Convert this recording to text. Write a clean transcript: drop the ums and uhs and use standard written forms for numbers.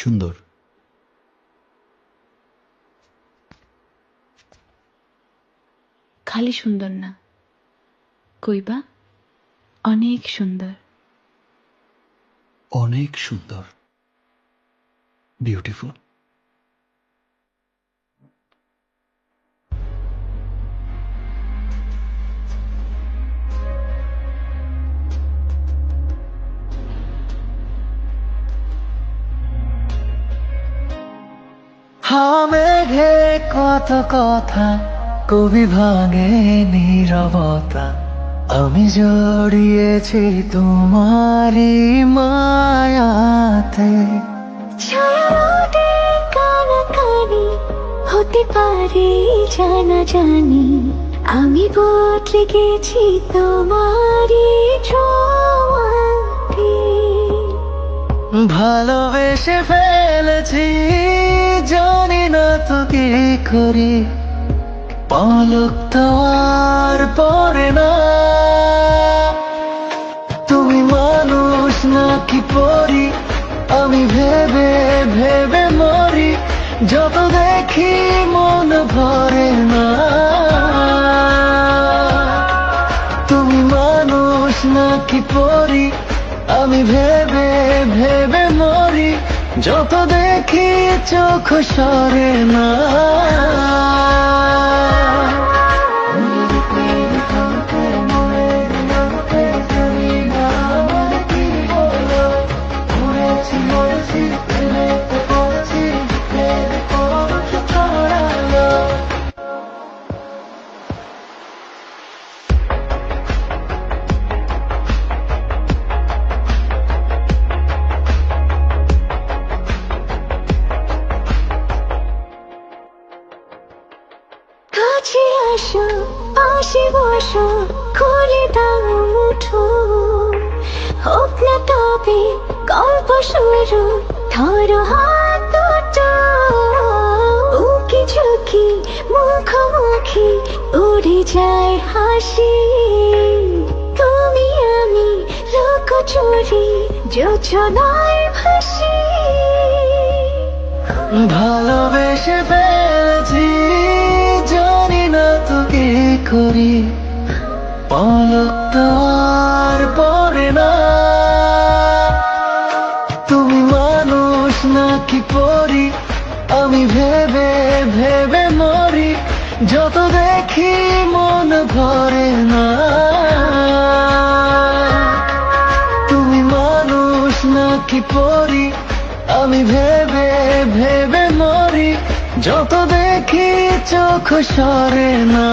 সুন্দর। খালি সুন্দর না, কইবা অনেক সুন্দর। অনেক সুন্দর, বিউটিফুল। মেঘে কত কথা কবি ভাঙে নীরবতা, আমি জড়িয়েছি তোমারই মায়াতে। ছায়াতে কানাকানি হতে পারে জানা জানি, আমি বদলে গেছি তোমারই ছোঁয়াতে। ভালোবেসে ফেলেছি, জানি না তো কি করি, পলক তো আর পড়ে না। তুমি মানুষ নাকি পরি, আমি ভেবে ভেবে মরি, যত দেখি মন ভরে না। তুমি মানুষ নাকি পরি, আমি ভেবে ভেবে মরি, যত দেখি চোখ সরে না। কাছে আসো, পাশে বসো, খুলে দাও মুঠো, হোক না তবে গল্প শুরু, ধরো হাত দুটো, উকি ঝুঁকি মুখোমুখি উড়ে যায় হাসি। তুমি আমি লুকোচুরি যোজনায় ভাসি। ভালোবেসে ফেলেছি, জানি না তো কি করি, পলক তো আর পড়ে না। তুমি মানুষ নাকি পরি, আমি ভেবে ভেবে মরি, যত দেখি মন ভরে না। তুমি মানুষ নাকি পরি, আমি ভেবে ভেবে মরি, যত দেখি চোখ সরে না।